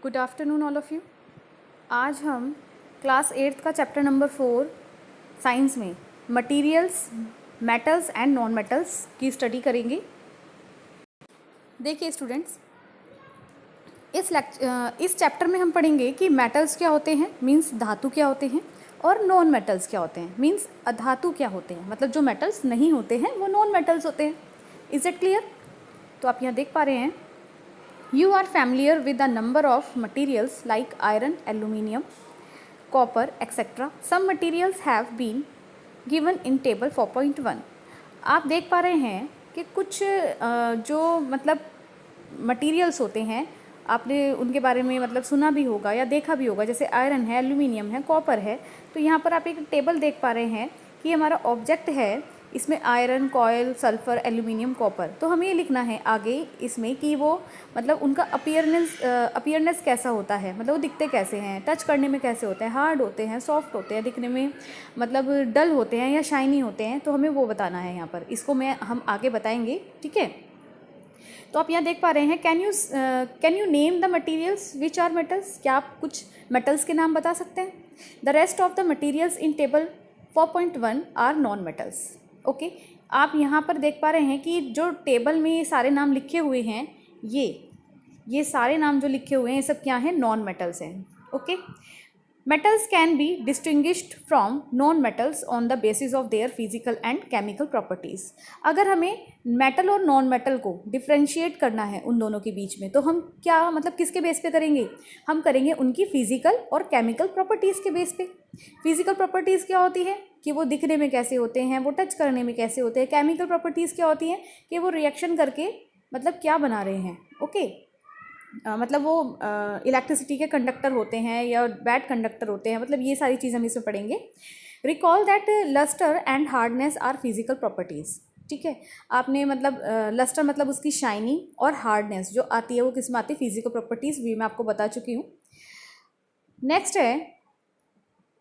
Good afternoon all of you. आज हम class 8th का चैप्टर नंबर 4 साइंस में materials, metals and non metals की स्टडी करेंगे। देखिए स्टूडेंट्स, इस चैप्टर में हम पढ़ेंगे कि मेटल्स क्या होते हैं, मीन्स धातु क्या होते हैं, और नॉन मेटल्स क्या होते हैं, मीन्स अधातु क्या होते हैं, मतलब जो मेटल्स नहीं होते हैं वो नॉन मेटल्स होते हैं। Is it clear? तो आप यहाँ देख पा रहे हैं, you are familiar with the number of materials like iron, aluminium, copper, etc. Some materials have been given in table 4.1. आप देख पा रहे हैं कि कुछ जो मतलब मटेरियल्स होते हैं, आपने उनके बारे में मतलब सुना भी होगा या देखा भी होगा, जैसे आयरन है, एल्यूमिनियम है, कॉपर है। तो यहाँ पर आप एक टेबल देख पा रहे हैं कि हमारा ऑब्जेक्ट है, इसमें iron, coil, sulphur, aluminium, copper. तो हमें ये लिखना है आगे इसमें कि वो मतलब उनका अपीयरनेस कैसा होता है, मतलब वो दिखते कैसे हैं, टच करने में कैसे होते हैं, हार्ड होते हैं, सॉफ्ट होते हैं, दिखने में मतलब डल होते हैं या शाइनी होते हैं। तो हमें वो बताना है यहाँ पर, इसको हम आगे बताएंगे, ठीक है। तो आप यहाँ देख पा रहे हैं, can you name the materials which are metals. क्या आप कुछ मेटल्स के नाम बता सकते हैं? The rest of the materials in table 4.1 are non metals. Okay, आप यहाँ पर देख पा रहे हैं कि जो टेबल में ये सारे नाम लिखे हुए हैं, ये सारे नाम जो लिखे हुए हैं, ये सब क्या हैं? नॉन मेटल्स हैं। Okay, metals can be distinguished from non-metals on the basis of their physical and chemical properties। अगर हमें मेटल और नॉन मेटल को डिफ्रेंशिएट करना है उन दोनों के बीच में, तो हम क्या मतलब किसके बेस पे करेंगे? हम करेंगे उनकी फिजिकल और केमिकल प्रॉपर्टीज़ के बेस पे। फिजिकल प्रॉपर्टीज़ क्या होती है कि वो दिखने में कैसे होते हैं, वो टच करने में कैसे होते हैं। केमिकल प्रॉपर्टीज़ क्या होती हैं कि वो रिएक्शन करके मतलब क्या बना रहे हैं। ओके, मतलब वो इलेक्ट्रिसिटी के कंडक्टर होते हैं या बैड कंडक्टर होते हैं, मतलब ये सारी चीज़ हम इसमें पढ़ेंगे। Recall that lustre and hardness are physical properties. ठीक है, आपने मतलब लस्टर मतलब उसकी शाइनिंग और हार्डनेस जो आती है वो किस में आती है? फिजिकल प्रॉपर्टीज़ भी मैं आपको बता चुकी हूँ। नेक्स्ट है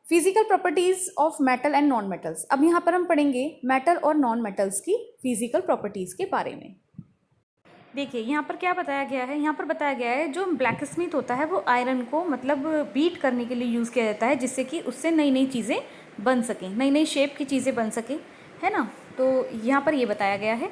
physical properties of metal and non metals. अब यहाँ पर हम पढ़ेंगे मेटल और नॉन मेटल्स की फिजिकल प्रॉपर्टीज़ के बारे में। देखिए यहाँ पर क्या बताया गया है, यहाँ पर बताया गया है जो ब्लैक स्मिथ होता है वो आयरन को मतलब बीट करने के लिए यूज़ किया जाता है, जिससे कि उससे नई नई चीज़ें बन सकें, नई नई शेप की चीज़ें बन सकें, है ना। तो यहाँ पर ये बताया गया है।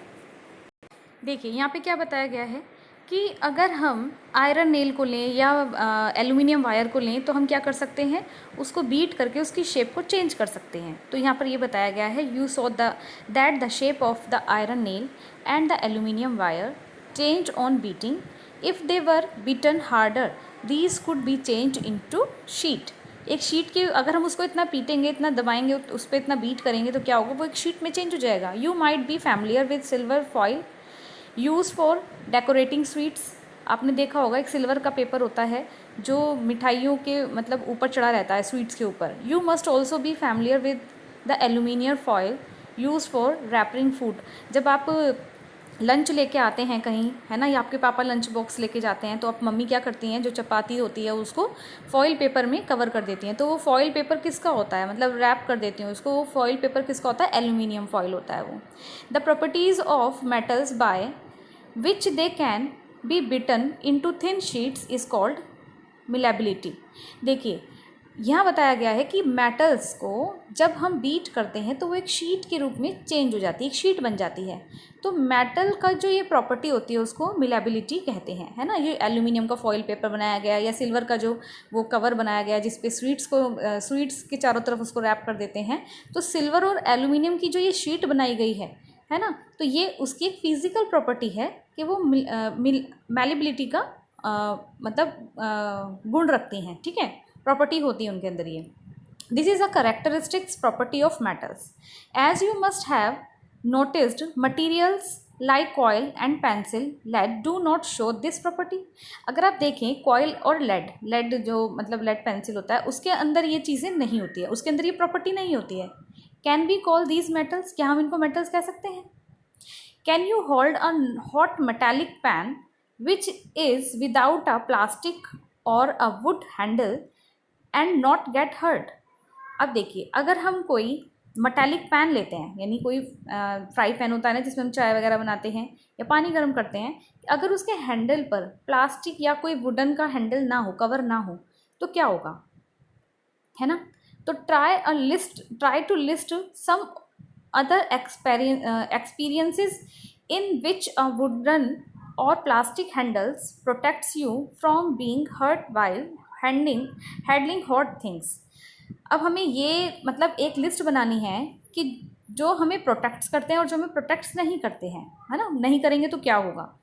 देखिए यहाँ पे क्या बताया गया है कि अगर हम आयरन नेल को लें या एल्यूमिनियम वायर को लें तो हम क्या कर सकते हैं, उसको बीट करके उसकी शेप को चेंज कर सकते हैं। तो यहाँ पर ये बताया गया है, you saw that the shape of the iron nail and the aluminium wire changed on beating. If they were beaten harder, these could be changed into sheet। एक शीट के अगर हम उसको इतना पीटेंगे, इतना दबाएंगे, उस पर इतना बीट करेंगे तो क्या होगा, वो एक शीट में चेंज हो जाएगा। You might be familiar with silver foil use for decorating sweets. आपने देखा होगा एक सिल्वर का पेपर होता है जो मिठाइयों के मतलब ऊपर चढ़ा रहता है, स्वीट्स के ऊपर। You must also be familiar with the aluminium foil use for wrapping food. जब आप लंच लेके आते हैं कहीं, है ना, या आपके पापा लंच बॉक्स लेके जाते हैं, तो अब मम्मी क्या करती हैं, जो चपाती होती है उसको फॉइल पेपर में कवर कर देती हैं। तो वो फॉइल पेपर किसका होता है, मतलब रैप कर देती हैं उसको। वो फॉइल पेपर किसका होता है? एल्यूमिनियम फॉइल होता है वो। The properties of metals by which they can be beaten into thin sheets is called malleability. देखिए यहाँ बताया गया है कि मेटल्स को जब हम बीट करते हैं तो वो एक शीट के रूप में चेंज हो जाती है, एक शीट बन जाती है। तो मेटल का जो ये प्रॉपर्टी होती है उसको मिलेबिलिटी कहते हैं, है ना। ये एल्यूमिनियम का फॉइल पेपर बनाया गया या सिल्वर का जो वो कवर बनाया गया जिस पे स्वीट्स के चारों तरफ उसको रैप कर देते हैं। तो सिल्वर और एल्यूमिनियम की जो ये शीट बनाई गई है ना, तो ये उसकी एक फिजिकल प्रॉपर्टी है कि वो मैलिबिलिटी का मतलब गुण रखती हैं, ठीक है, प्रॉपर्टी होती है उनके अंदर ये। This is a characteristics property of metals. As you must have noticed materials like coal and pencil lead do not show this property. अगर आप देखें कॉयल और लेड जो मतलब लेड पेंसिल होता है उसके अंदर ये चीज़ें नहीं होती है, उसके अंदर ये प्रॉपर्टी नहीं होती है। Can be call these metals, क्या हम इनको मेटल्स कह सकते हैं? Can you hold a hot metallic pan which is without a plastic or a wood handle and not get hurt. अब देखिए अगर हम कोई मेटालिक पैन लेते हैं, यानी कोई फ्राई पैन होता है ना जिसमें हम चाय वगैरह बनाते हैं या पानी गर्म करते हैं, अगर उसके हैंडल पर प्लास्टिक या कोई वुडन का हैंडल ना हो, कवर ना हो, तो क्या होगा, है ना। तो try to list some other experiences in which a wooden or plastic handles protects you from being hurt while handling hot things। अब हमें ये मतलब एक लिस्ट बनानी है कि जो हमें प्रोटेक्ट्स करते हैं और जो हमें प्रोटेक्ट्स नहीं करते हैं, है ना, नहीं करेंगे तो क्या होगा।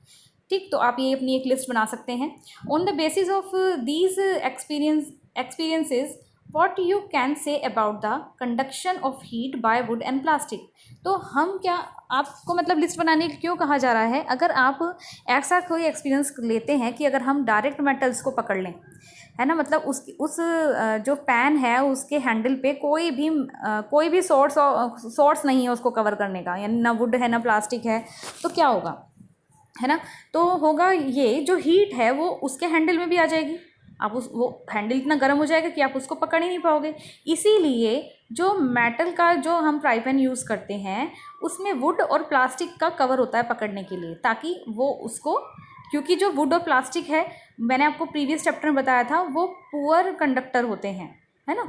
ठीक, तो आप ये अपनी एक लिस्ट बना सकते हैं। On the basis of these experiences what you can say about the conduction of heat bye would and plastic. तो हम क्या, आपको मतलब लिस्ट बनाने के क्यों कहा जा रहा है, अगर आप ऐसा कोई एक्सपीरियंस लेते हैं कि अगर हम डायरेक्ट मेटल्स को पकड़ लें, है ना, मतलब उस जो पैन है उसके हैंडल पे कोई भी सोर्स नहीं है उसको कवर करने का, यानी ना वुड है ना प्लास्टिक है, तो क्या होगा, है ना। तो होगा ये, जो हीट है वो उसके हैंडल में भी आ जाएगी, आप वो हैंडल इतना गर्म हो जाएगा कि आप उसको पकड़ ही नहीं पाओगे। इसीलिए जो मेटल का जो हम फ्राई पैन यूज़ करते हैं उसमें वुड और प्लास्टिक का कवर होता है पकड़ने के लिए, ताकि वो उसको, क्योंकि जो वुड और प्लास्टिक है, मैंने आपको प्रीवियस चैप्टर में बताया था, वो पुअर कंडक्टर होते हैं, है ना,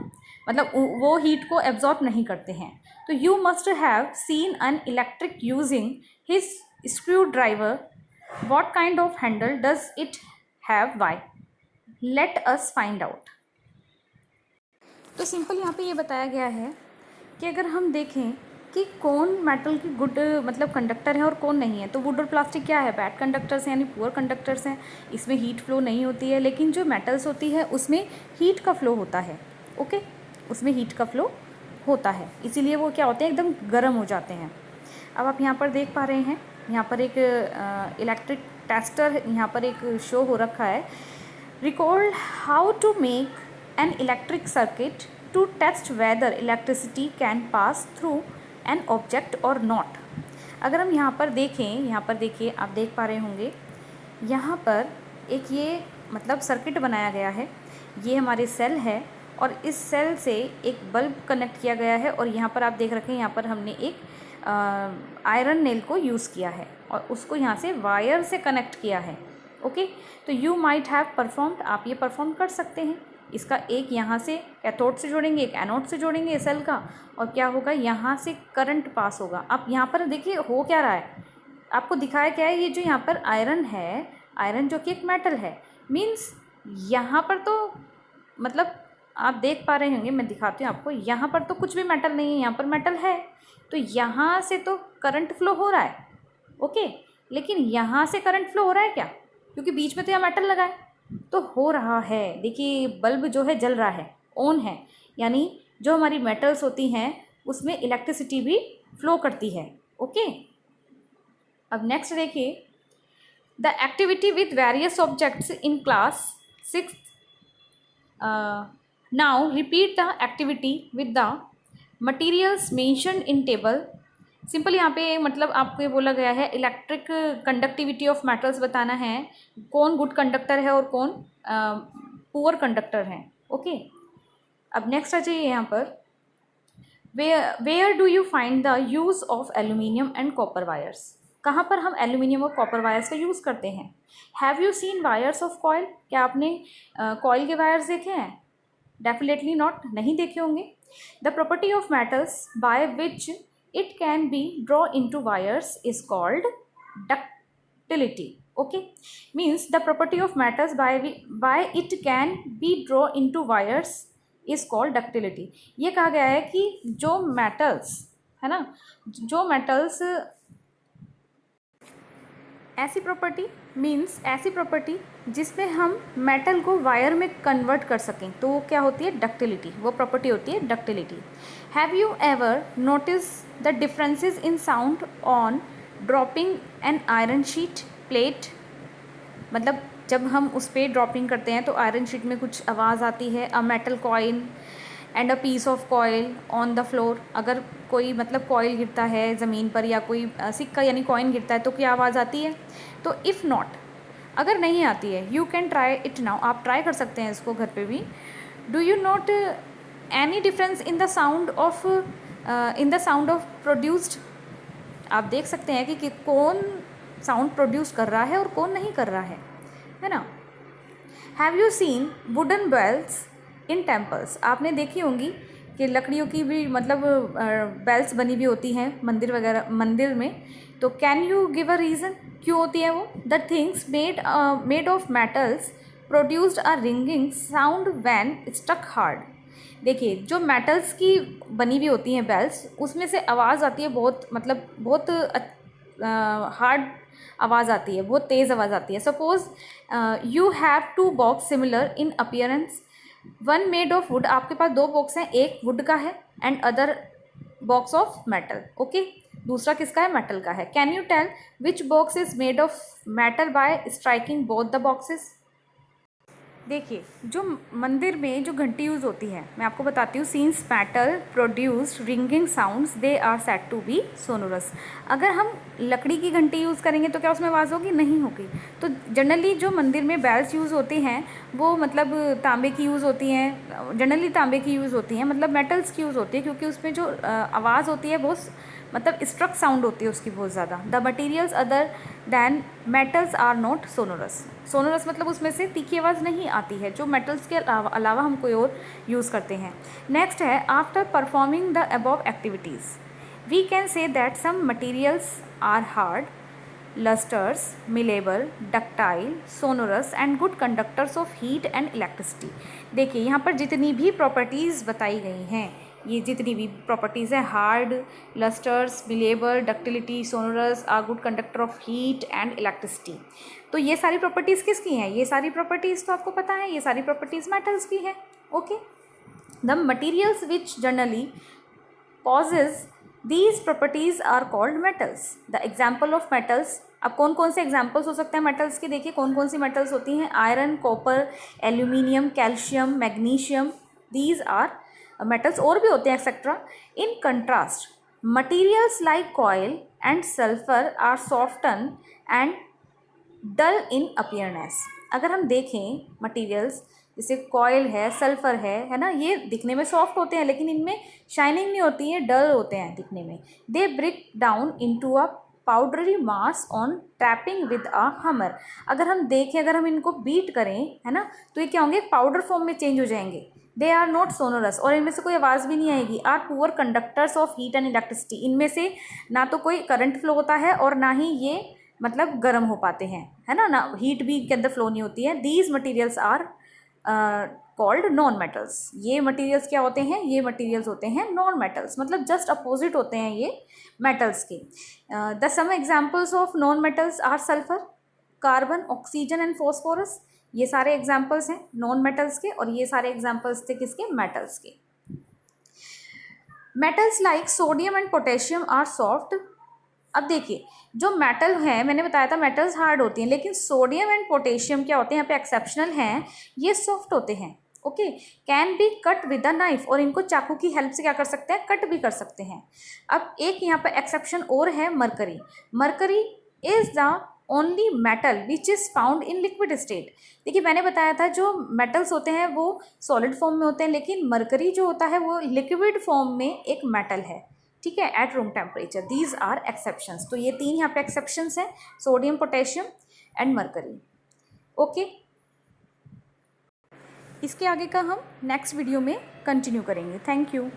मतलब वो हीट को एब्जॉर्ब नहीं करते हैं। तो you must have seen an electric using his screwdriver. What kind of handle does it have, why, let us find out. तो सिंपल यहाँ पे ये बताया गया है कि अगर हम देखें कि कौन मेटल की गुड मतलब कंडक्टर है और कौन नहीं है, तो वुड और प्लास्टिक क्या है, बैड कंडक्टर्स हैं, यानी पुअर कंडक्टर्स हैं, इसमें हीट फ्लो नहीं होती है। लेकिन जो मेटल्स होती है उसमें हीट का फ्लो होता है, ओके, उसमें हीट का फ्लो होता है, इसीलिए वो क्या होते हैं, एकदम गर्म हो जाते हैं। अब आप यहाँ पर देख पा रहे हैं, यहाँ पर एक इलेक्ट्रिक टेस्टर यहाँ पर एक शो हो रखा है। Recall how to make an electric circuit to test whether electricity can pass through an object और नॉट। अगर हम यहाँ पर देखें, यहाँ पर देखिए, आप देख पा रहे होंगे, यहाँ पर एक ये मतलब सर्किट बनाया गया है, ये हमारे सेल है और इस सेल से एक बल्ब कनेक्ट किया गया है, और यहाँ पर आप देख रखे हैं, यहाँ पर हमने एक आयरन नेल को यूज़ किया है और उसको यहाँ से वायर से कनेक्ट किया है, ओके। तो यू माइट हैव परफॉर्म्ड, आप ये परफॉर्म कर सकते हैं। इसका एक यहाँ से कैथोड से जोड़ेंगे, एक एनोड से जोड़ेंगे सेल का, और क्या होगा, यहाँ से करंट पास होगा। अब यहाँ पर देखिए हो क्या रहा है, आपको दिखाया क्या है, ये जो यहाँ पर आयरन है, आयरन जो कि एक मेटल है, मीन्स यहाँ पर तो मतलब आप देख पा रहे होंगे, मैं दिखाती हूँ आपको, यहाँ पर तो कुछ भी मेटल नहीं है, यहाँ पर मेटल है, तो यहाँ से तो करंट फ्लो हो रहा है, ओके। लेकिन यहाँ से करंट फ्लो हो रहा है क्या, क्योंकि बीच में तो यहाँ मेटल लगा है, तो हो रहा है। देखिए बल्ब जो है जल रहा है, ऑन है, यानी जो हमारी मेटल्स होती हैं उसमें इलेक्ट्रिसिटी भी फ्लो करती है, ओके। अब नेक्स्ट देखिए, the activity with various objects in class 6। Now repeat the activity with the materials mentioned in table. Simple यहाँ पे मतलब आपको ये बोला गया है, इलेक्ट्रिक कंडक्टिविटी ऑफ मेटल्स बताना है, कौन गुड कंडक्टर है और कौन पुअर कंडक्टर है, ओके। अब नेक्स्ट आ जाइए यहाँ पर, where do you find the use of aluminium and copper wires. कहाँ पर हम एल्यूमिनियम और कॉपर वायर्स का यूज़ करते हैं। Have you scene wires of coil, क्या आपने कॉयल के वायर्स देखे हैं, डेफिनेटली नॉट, नहीं देखे होंगे। The property of metals by which it can be drawn into wires is called ductility, okay, means the property of metals by it can be drawn into wires is called ductility। ये कहा गया है कि जो metals है ना, जो metals ऐसी प्रॉपर्टी, मीन्स ऐसी प्रॉपर्टी जिसमें हम मेटल को वायर में कन्वर्ट कर सकें, तो वो क्या होती है, डक्टिलिटी, वो प्रॉपर्टी होती है ductility. Have you ever notice the differences in sound on dropping an iron sheet plate. मतलब जब हम उस पर ड्रॉपिंग करते हैं तो आयरन शीट में कुछ आवाज़ आती है। A metal coin and a piece of coal on the floor, अगर कोई मतलब कॉयल गिरता है ज़मीन पर या कोई सिक्का यानी कॉइन गिरता है तो क्या आवाज़ आती है। तो इफ़ नॉट, अगर नहीं आती है, you can try it now, आप ट्राई कर सकते हैं इसको घर पे भी। Do you note any difference in the sound of in the sound of produced, आप देख सकते हैं कि कौन साउंड प्रोड्यूस कर रहा है और कौन नहीं कर रहा है ना। Have you seen wooden bells in temples, आपने देखी होंगी कि लकड़ियों की भी मतलब बेल्स बनी हुई होती हैं मंदिर वगैरह, मंदिर में। तो can you give a reason क्यों होती है वो? The things made of metals produced a ringing sound when struck hard. देखिए, जो मेटल्स की बनी हुई होती हैं बेल्स, उसमें से आवाज़ आती है बहुत, मतलब बहुत हार्ड आवाज़ आती है, बहुत तेज़ आवाज़ आती है। Suppose you have two box similar in appearance, one made of wood, आपके पास दो बॉक्स हैं, एक वुड का है and other box of metal. Okay, दूसरा किसका है? मेटल का है। Can you tell which box is made of metal by striking both the boxes? देखिए, जो मंदिर में जो घंटी यूज़ होती है, मैं आपको बताती हूँ, since metal produced ringing sounds they are said to be sonorous. अगर हम लकड़ी की घंटी यूज़ करेंगे तो क्या उसमें आवाज़ होगी? नहीं होगी। तो जनरली जो मंदिर में बेल्स यूज़ होती हैं वो मतलब तांबे की यूज़ होती हैं, जनरली तांबे की यूज़ होती हैं, मतलब मेटल्स की यूज़ होती है, क्योंकि उसमें जो आवाज़ होती है वो मतलब स्ट्रक साउंड होती है उसकी बहुत ज़्यादा। The materials other than metals are not sonorous. Sonorous मतलब उसमें से तीखी आवाज़ नहीं आती है, जो मेटल्स के अलावा हम कोई और यूज़ करते हैं। नेक्स्ट है, after performing the above activities we can say that some materials are hard, lustrous, malleable, ductile, sonorous and good conductors of heat and electricity. देखिए, यहाँ पर जितनी भी प्रॉपर्टीज़ बताई गई हैं, ये जितनी भी प्रॉपर्टीज़ हैं, hard, lustrous, malleable, ductility, sonorous, are good conductor of heat and electricity, तो ये सारी प्रॉपर्टीज़ किसकी हैं? ये सारी प्रॉपर्टीज़ तो आपको पता है, ये सारी प्रॉपर्टीज़ मेटल्स की हैं। Okay, the materials which generally possess these properties are called metals. The example of metals, अब कौन कौन से एग्जाम्पल्स हो सकते हैं मेटल्स के? देखिए, कौन कौन सी मेटल्स होती हैं? Iron, copper, aluminium, calcium, magnesium, these are metals. और भी होते हैं etcetera. In contrast, materials like coal and sulphur are soften and dull in appearance. अगर हम देखें मटीरियल्स, जैसे कॉयल है, सल्फर है ना, ये दिखने में सॉफ्ट होते हैं लेकिन इनमें शाइनिंग नहीं होती है, डल होते हैं दिखने में। They break down into a powdery mass on tapping with a hammer. अगर हम देखें, अगर हम इनको बीट करें, है ना, तो ये क्या होंगे? पाउडर फॉर्म में चेंज हो जाएंगे। दे आर नॉट सोनोरस, और इनमें से कोई आवाज़ भी नहीं आएगी। Are poor conductors of heat and electricity, इनमें से ना तो कोई करंट फ्लो होता है और ना ही ये मतलब गर्म हो पाते हैं, है ना हीट भी के अंदर फ्लो नहीं होती है। These materials are called non metals. ये मटीरियल्स क्या होते हैं? ये मटीरियल्स होते हैं नॉन मेटल्स, मतलब जस्ट अपोजिट होते हैं ये मेटल्स के। The some examples of non metals are sulphur, carbon, oxygen and phosphorus. ये सारे एग्जाम्पल्स हैं नॉन मेटल्स के, और ये सारे एग्जाम्पल्स थे किसके? मेटल्स के। Metals like sodium and potassium are soft. अब देखिए, जो मेटल है, मैंने बताया था मेटल्स हार्ड होती हैं, लेकिन सोडियम एंड पोटेशियम क्या होते हैं? यहाँ पे एक्सेप्शनल हैं, ये सॉफ्ट होते हैं। Okay, can be cut with a knife, और इनको चाकू की हेल्प से क्या कर सकते हैं? कट भी कर सकते हैं। अब एक यहाँ पर एक्सेप्शन और है, mercury. Mercury is the only metal which is found in liquid state. देखिए, मैंने बताया था जो मेटल्स होते हैं वो सॉलिड फॉर्म में होते हैं, लेकिन मरकरी जो होता है वो लिक्विड फॉर्म में एक मेटल है, ठीक है, at room temperature. These are exceptions. तो ये तीन यहाँ पे एक्सेप्शंस हैं, sodium, potassium and mercury. Okay, इसके आगे का हम नेक्स्ट वीडियो में कंटिन्यू करेंगे। Thank you.